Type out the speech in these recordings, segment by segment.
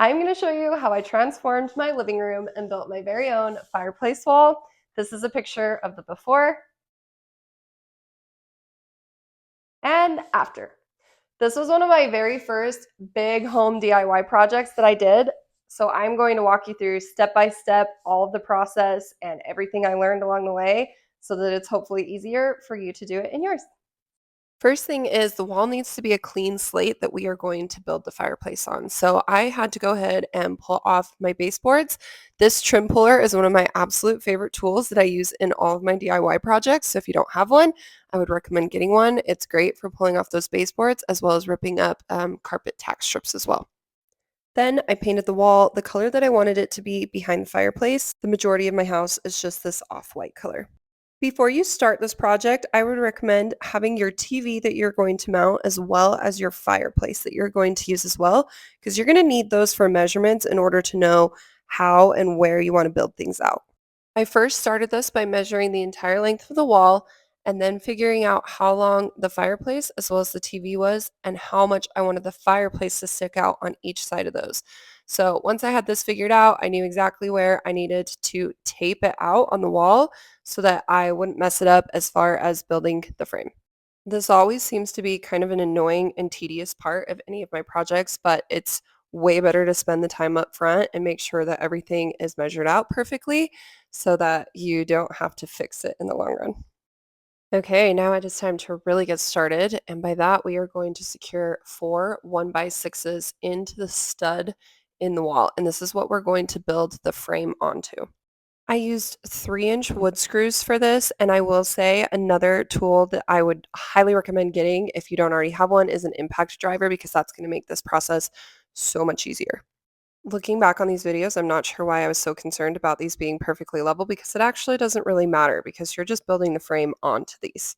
I'm going to show you how I transformed my living room and built my very own fireplace wall. This is a picture of the before and after. This was one of my very first big home DIY projects that I did. So I'm going to walk you through step by step all of the process and everything I learned along the way so that it's hopefully easier for you to do it in yours. First thing is the wall needs to be a clean slate that we are going to build the fireplace on. So I had to go ahead and pull off my baseboards. This trim puller is one of my absolute favorite tools that I use in all of my DIY projects. So if you don't have one, I would recommend getting one. It's great for pulling off those baseboards as well as ripping up carpet tack strips as well. Then I painted the wall the color that I wanted it to be behind the fireplace. The majority of my house is just this off-white color. Before you start this project, I would recommend having your TV that you're going to mount as well as your fireplace that you're going to use as well, because you're going to need those for measurements in order to know how and where you want to build things out. I first started this by measuring the entire length of the wall and then figuring out how long the fireplace as well as the TV was and how much I wanted the fireplace to stick out on each side of those. So once I had this figured out, I knew exactly where I needed to tape it out on the wall so that I wouldn't mess it up as far as building the frame. This always seems to be kind of an annoying and tedious part of any of my projects, but it's way better to spend the time up front and make sure that everything is measured out perfectly so that you don't have to fix it in the long run. Okay, now it is time to really get started. And by that, we are going to secure four 1x6s into the stud in the wall. And this is what we're going to build the frame onto. I used 3-inch wood screws for this, and I will say another tool that I would highly recommend getting if you don't already have one is an impact driver because that's going to make this process so much easier. Looking back on these videos, I'm not sure why I was so concerned about these being perfectly level because it actually doesn't really matter because you're just building the frame onto these.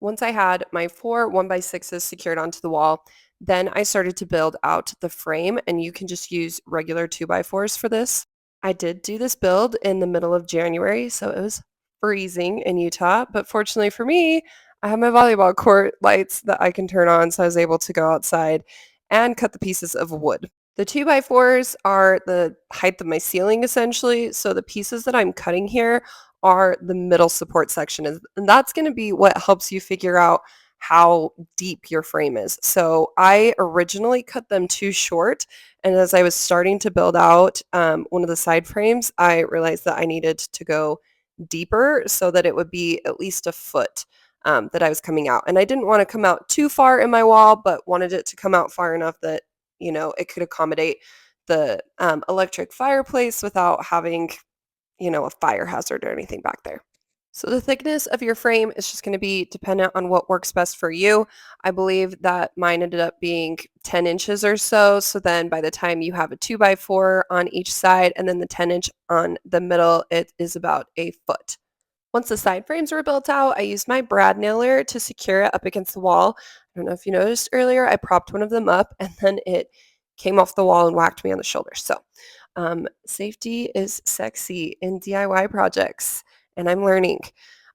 Once I had my four 1x6s secured onto the wall, then I started to build out the frame, and you can just use regular 2x4s for this. I did do this build in the middle of January, so it was freezing in Utah, but fortunately for me, I have my volleyball court lights that I can turn on, so I was able to go outside and cut the pieces of wood. The 2x4s are the height of my ceiling essentially, so the pieces that I'm cutting here are the middle support section, and that's going to be what helps you figure out how deep your frame is. So I originally cut them too short, and as I was starting to build out one of the side frames, I realized that I needed to go deeper so that it would be at least a foot that I was coming out. And I didn't want to come out too far in my wall, but wanted it to come out far enough that, it could accommodate the electric fireplace without having, a fire hazard or anything back there. So the thickness of your frame is just going to be dependent on what works best for you. I believe that mine ended up being 10 inches or so. So then by the time you have a 2x4 on each side and then the 10-inch on the middle, it is about a foot. Once the side frames were built out, I used my brad nailer to secure it up against the wall. I don't know if you noticed earlier, I propped one of them up and then it came off the wall and whacked me on the shoulder. So safety is sexy in DIY projects, and I'm learning.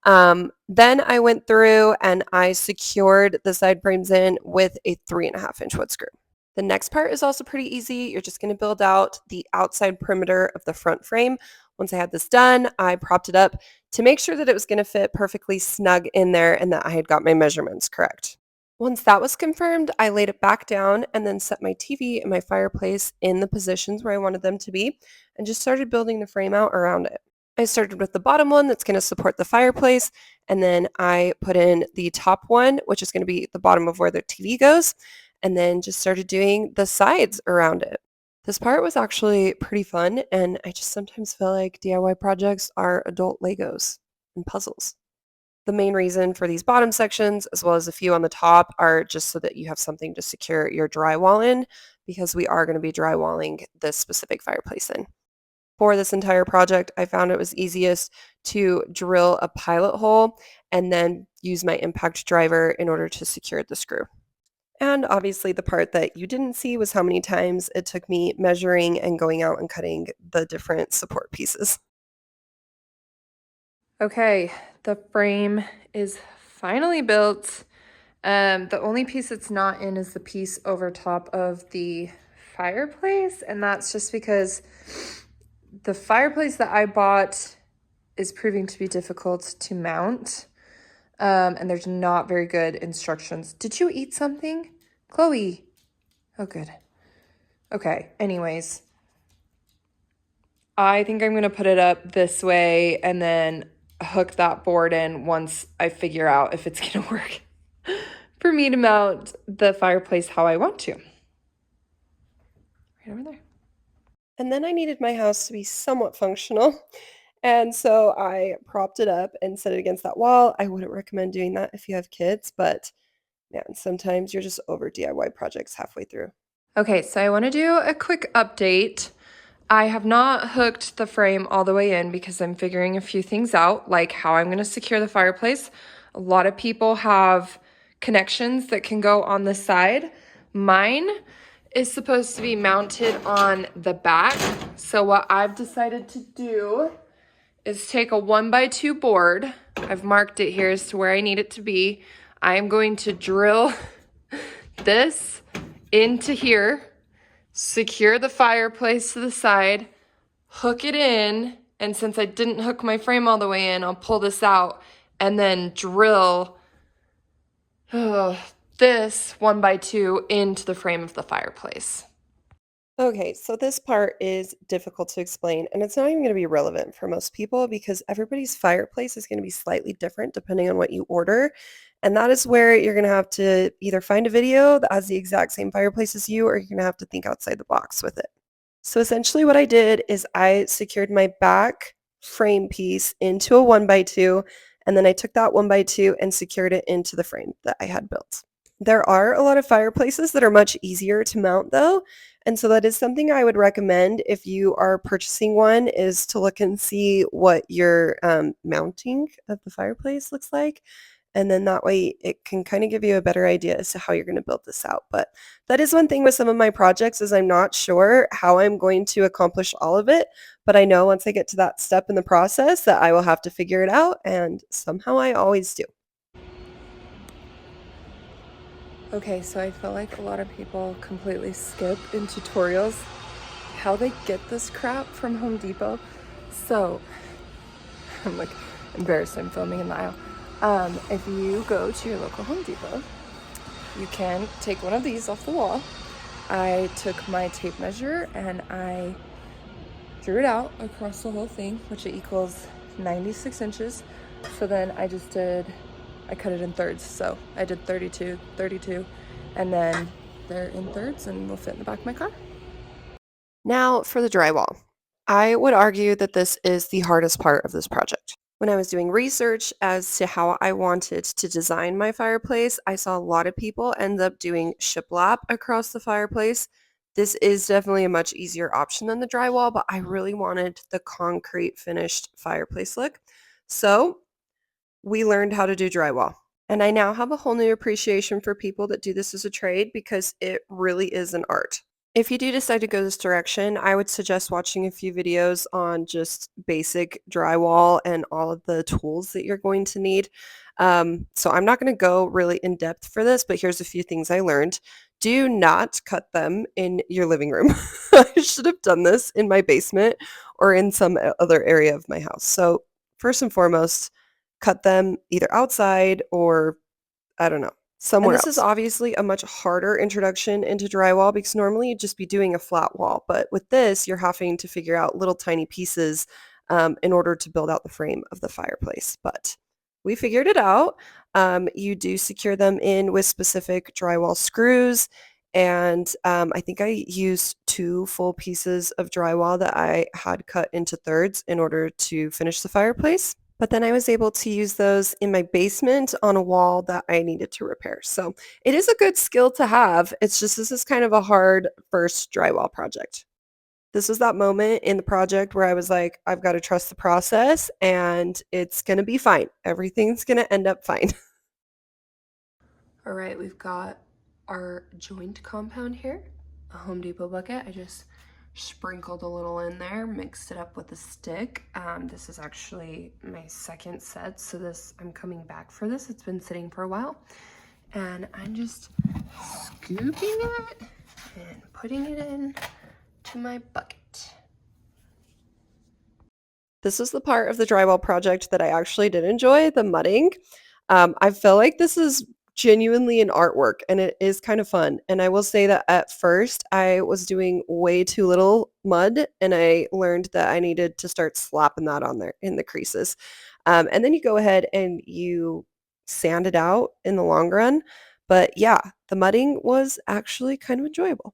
Then I went through and I secured the side frames in with a 3.5-inch wood screw. The next part is also pretty easy. You're just going to build out the outside perimeter of the front frame. Once I had this done, I propped it up to make sure that it was going to fit perfectly snug in there and that I had got my measurements correct. Once that was confirmed, I laid it back down and then set my TV and my fireplace in the positions where I wanted them to be and just started building the frame out around it. I started with the bottom one that's going to support the fireplace, and then I put in the top one, which is going to be the bottom of where the TV goes, and then just started doing the sides around it. This part was actually pretty fun, and I just sometimes feel like DIY projects are adult Legos and puzzles. The main reason for these bottom sections, as well as a few on the top, are just so that you have something to secure your drywall in, because we are going to be drywalling this specific fireplace in. For this entire project, I found it was easiest to drill a pilot hole and then use my impact driver in order to secure the screw. And obviously the part that you didn't see was how many times it took me measuring and going out and cutting the different support pieces. Okay, the frame is finally built. The only piece it's not in is the piece over top of the fireplace, and that's just because the fireplace that I bought is proving to be difficult to mount, and there's not very good instructions. Did you eat something, Chloe? Oh, good. Okay, anyways, I think I'm going to put it up this way and then hook that board in once I figure out if it's going to work for me to mount the fireplace how I want to. Right over there. And then I needed my house to be somewhat functional. And so I propped it up and set it against that wall. I wouldn't recommend doing that if you have kids, but man, sometimes you're just over DIY projects halfway through. Okay, so I want to do a quick update. I have not hooked the frame all the way in because I'm figuring a few things out, like how I'm going to secure the fireplace. A lot of people have connections that can go on the side. Mine is supposed to be mounted on the back. So what I've decided to do is take a 1x2 board. I've marked it here as to where I need it to be. I am going to drill this into here, secure the fireplace to the side, hook it in, and since I didn't hook my frame all the way in, I'll pull this out and then drill this 1x2 into the frame of the fireplace. Okay, so this part is difficult to explain, and it's not even going to be relevant for most people because everybody's fireplace is going to be slightly different depending on what you order. And that is where you're going to have to either find a video that has the exact same fireplace as you, or you're going to have to think outside the box with it. So essentially what I did is I secured my back frame piece into a 1x2, and then I took that 1x2 and secured it into the frame that I had built. There are a lot of fireplaces that are much easier to mount though, and so that is something I would recommend if you are purchasing one, is to look and see what your mounting of the fireplace looks like. And then that way it can kind of give you a better idea as to how you're going to build this out. But that is one thing with some of my projects, is I'm not sure how I'm going to accomplish all of it. But I know once I get to that step in the process that I will have to figure it out. And somehow I always do. Okay, so I feel like a lot of people completely skip in tutorials how they get this crap from Home Depot. So I'm like embarrassed I'm filming in the aisle. If you go to your local Home Depot, you can take one of these off the wall. I took my tape measure and I drew it out across the whole thing, which equals 96 inches. So then I cut it in thirds. So I did 32, 32, and then they're in thirds and will fit in the back of my car. Now for the drywall. I would argue that this is the hardest part of this project. When I was doing research as to how I wanted to design my fireplace, I saw a lot of people end up doing shiplap across the fireplace. This is definitely a much easier option than the drywall, but I really wanted the concrete finished fireplace look. So we learned how to do drywall. And I now have a whole new appreciation for people that do this as a trade because it really is an art. If you do decide to go this direction, I would suggest watching a few videos on just basic drywall and all of the tools that you're going to need. So I'm not going to go really in depth for this, but here's a few things I learned. Do not cut them in your living room. I should have done this in my basement or in some other area of my house. So first and foremost, cut them either outside or, I don't know, somewhere else. This is obviously a much harder introduction into drywall because normally you'd just be doing a flat wall. But with this, you're having to figure out little tiny pieces in order to build out the frame of the fireplace. But we figured it out. You do secure them in with specific drywall screws. And I think I used 2 full pieces of drywall that I had cut into thirds in order to finish the fireplace. But then I was able to use those in my basement on a wall that I needed to repair. So it is a good skill to have. It's just this is kind of a hard first drywall project. This was that moment in the project where I was like, I've got to trust the process and it's going to be fine. Everything's going to end up fine. All right, we've got our joint compound here, a Home Depot bucket. I just sprinkled a little in there, mixed it up with a stick. This is actually my second set, so I'm coming back for this. It's been sitting for a while. And I'm just scooping it and putting it in to my bucket. This was the part of the drywall project that I actually did enjoy, the mudding. I feel like this is genuinely an artwork and it is kind of fun. And I will say that at first I was doing way too little mud and I learned that I needed to start slapping that on there in the creases. And then you go ahead and you sand it out in the long run. But yeah, the mudding was actually kind of enjoyable.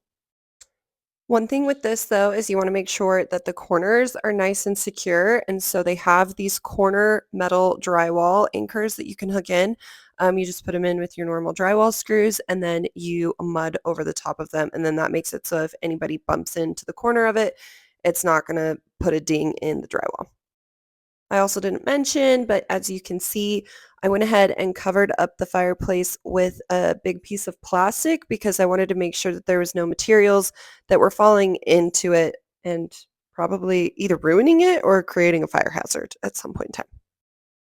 One thing with this though is you want to make sure that the corners are nice and secure, and so they have these corner metal drywall anchors that you can hook in. You just put them in with your normal drywall screws and then you mud over the top of them, and then that makes it so if anybody bumps into the corner of it, it's not going to put a ding in the drywall. I also didn't mention, but as you can see, I went ahead and covered up the fireplace with a big piece of plastic because I wanted to make sure that there was no materials that were falling into it and probably either ruining it or creating a fire hazard at some point in time.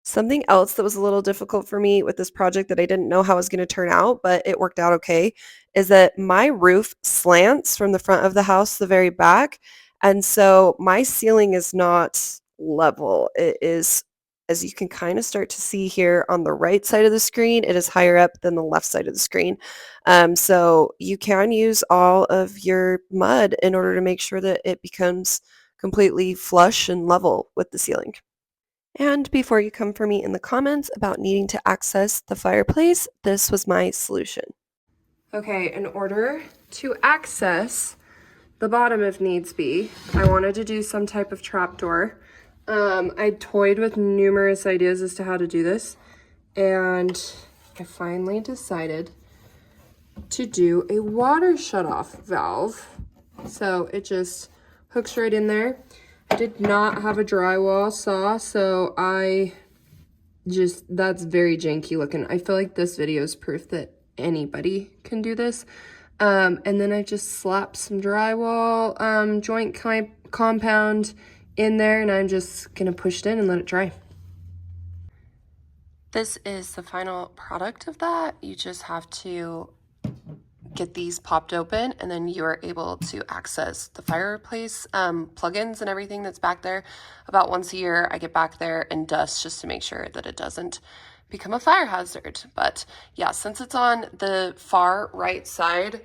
Something else that was a little difficult for me with this project that I didn't know how it was going to turn out, but it worked out okay, is that my roof slants from the front of the house to the very back. And so my ceiling is not level. It is, as you can kind of start to see here on the right side of the screen, it is higher up than the left side of the screen. So you can use all of your mud in order to make sure that it becomes completely flush and level with the ceiling. And before you come for me in the comments about needing to access the fireplace, this was my solution. Okay, in order to access the bottom if needs be, I wanted to do some type of trapdoor. I toyed with numerous ideas as to how to do this, and I finally decided to do a water shutoff valve. So it just hooks right in there. I did not have a drywall saw, so that's very janky looking. I feel like this video is proof that anybody can do this. And then I just slapped some drywall joint compound in there, and I'm just gonna push it in and let it dry. This is the final product of that. You just have to get these popped open and then you are able to access the fireplace plugins and everything that's back there. About once a year I get back there and dust just to make sure that it doesn't become a fire hazard. But yeah, since it's on the far right side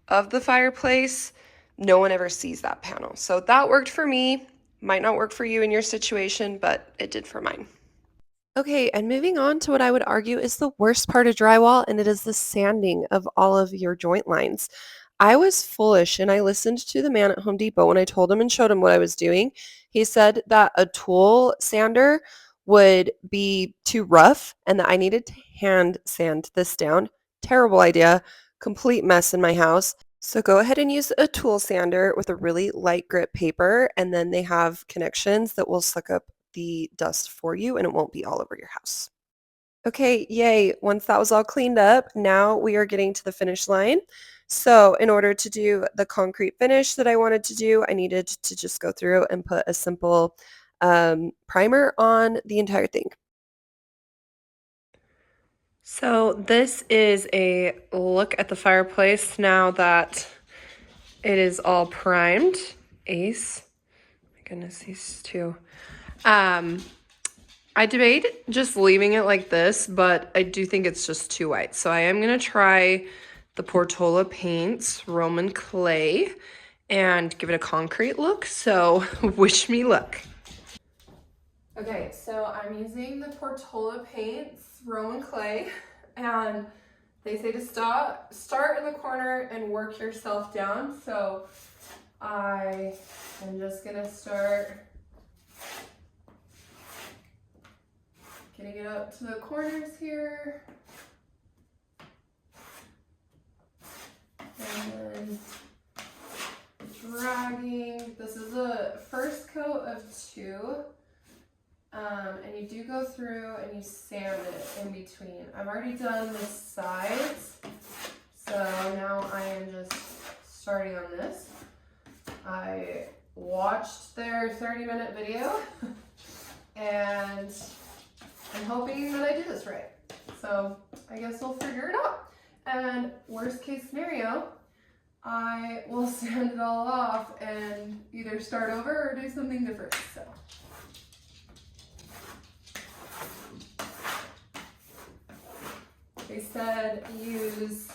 of the fireplace, no one ever sees that panel. So that worked for me. Might not work for you in your situation, but it did for mine. Okay, and moving on to what I would argue is the worst part of drywall, and it is the sanding of all of your joint lines. I was foolish and I listened to the man at Home Depot when I told him and showed him what I was doing. He said that a tool sander would be too rough and that I needed to hand sand this down. Terrible idea, complete mess in my house. So go ahead and use a tool sander with a really light grit paper, and then they have connections that will suck up the dust for you and it won't be all over your house. Okay, yay. Once that was all cleaned up, now we are getting to the finish line. So in order to do the concrete finish that I wanted to do, I needed to just go through and put a simple primer on the entire thing. So this is a look at the fireplace now that it is all primed. Ace. My goodness, these two. I debate just leaving it like this, but I do think it's just too white. So I am going to try the Portola Paints Roman Clay and give it a concrete look. So wish me luck. Okay, so I'm using the Portola Paints Roman Clay, and they say to start in the corner and work yourself down. So I am just going to start getting it up to the corners here. And then dragging. This is the first coat of 2. And you do go through and you sand it in between. I've already done the sides, so now I am just starting on this. I watched their 30-minute video and I'm hoping that I did this right. So I guess we'll figure it out. And worst case scenario, I will sand it all off and either start over or do something different. So. They said use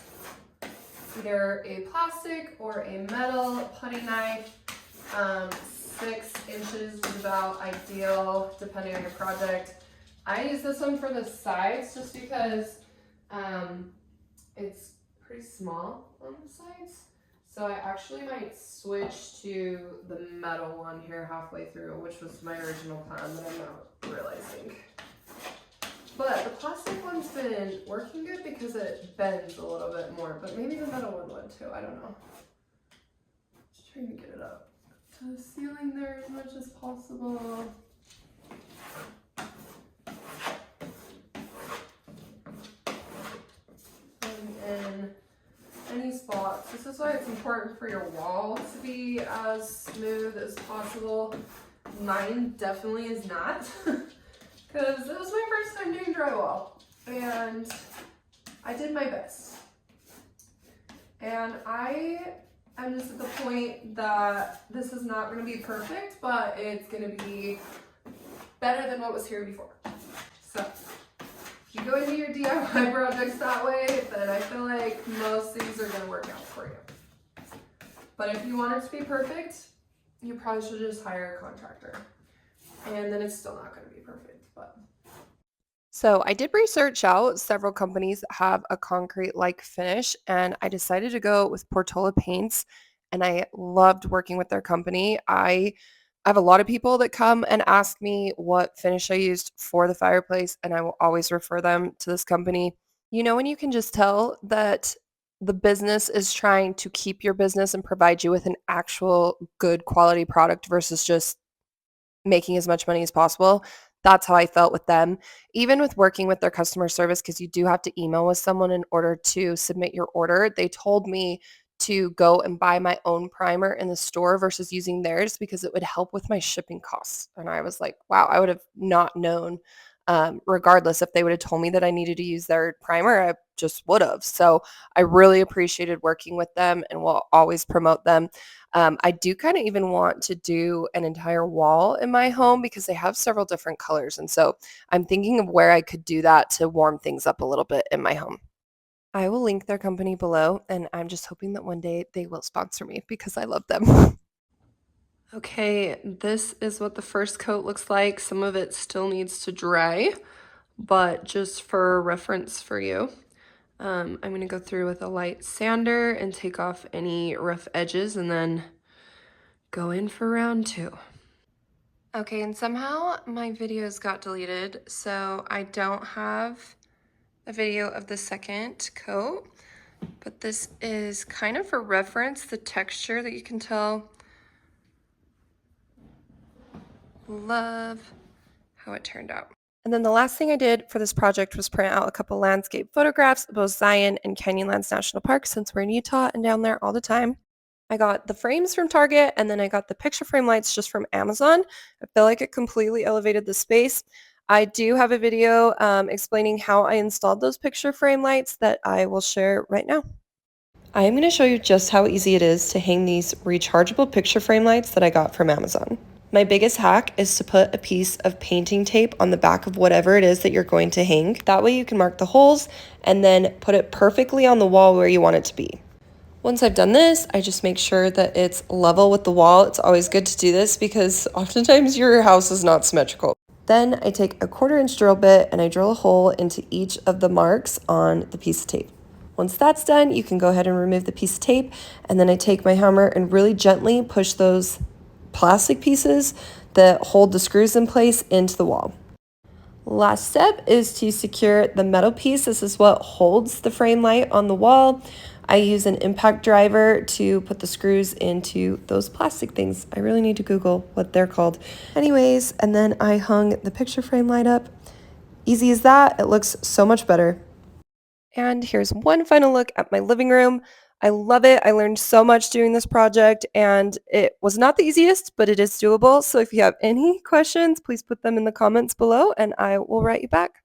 either a plastic or a metal putty knife. 6 inches is about ideal depending on your project. I use this one for the sides just because it's pretty small on the sides. So I actually might switch to the metal one here halfway through, which was my original plan that I'm now realizing. But the plastic one's been working good because it bends a little bit more, but maybe the metal one would too, I don't know. Just trying to get it up to the ceiling there as much as possible. And in any spots. This is why it's important for your wall to be as smooth as possible. Mine definitely is not. Because it was my first time doing drywall, and I did my best. And I am just at the point that this is not going to be perfect, but it's going to be better than what was here before. So if you go into your DIY projects that way, then I feel like most things are going to work out for you. But if you want it to be perfect, you probably should just hire a contractor. And then it's still not going to be perfect. But So I did research out several companies that have a concrete-like finish, and I decided to go with Portola Paints, and I loved working with their company. I have a lot of people that come and ask me what finish I used for the fireplace, and I will always refer them to this company. When you can just tell that the business is trying to keep your business and provide you with an actual good quality product versus just making as much money as possible. That's how I felt with them. Even with working with their customer service, because you do have to email with someone in order to submit your order, they told me to go and buy my own primer in the store versus using theirs because it would help with my shipping costs. And I was like, wow, I would have not known. Regardless, if they would have told me that I needed to use their primer, I just would have. So I really appreciated working with them and will always promote them. I do kind of even want to do an entire wall in my home because they have several different colors. And so I'm thinking of where I could do that to warm things up a little bit in my home. I will link their company below, and I'm just hoping that one day they will sponsor me because I love them. okay, this is what the first coat looks like. Some of it still needs to dry, but just for reference for you, I'm going to go through with a light sander and take off any rough edges and then go in for round 2. Okay, and somehow my videos got deleted, so I don't have a video of the second coat, but this is kind of for reference, the texture that you can tell. Love how it turned out. And then the last thing I did for this project was print out a couple landscape photographs of both Zion and Canyonlands National Park since we're in Utah and down there all the time. I got the frames from Target, and then I got the picture frame lights just from Amazon. I feel like it completely elevated the space. I do have a video explaining how I installed those picture frame lights that I will share right now. I am going to show you just how easy it is to hang these rechargeable picture frame lights that I got from Amazon. My biggest hack is to put a piece of painting tape on the back of whatever it is that you're going to hang. That way you can mark the holes and then put it perfectly on the wall where you want it to be. Once I've done this, I just make sure that it's level with the wall. It's always good to do this because oftentimes your house is not symmetrical. Then I take a 1/4-inch drill bit and I drill a hole into each of the marks on the piece of tape. Once that's done, you can go ahead and remove the piece of tape, and then I take my hammer and really gently push those plastic pieces that hold the screws in place into the wall. Last step is to secure the metal piece. This is what holds the frame light on the wall. I use an impact driver to put the screws into those plastic things. I really need to Google what they're called. Anyways, and then I hung the picture frame light up. Easy as that. It looks so much better. And here's one final look at my living room. I love it. I learned so much doing this project, and it was not the easiest, but it is doable. So if you have any questions, please put them in the comments below and I will write you back.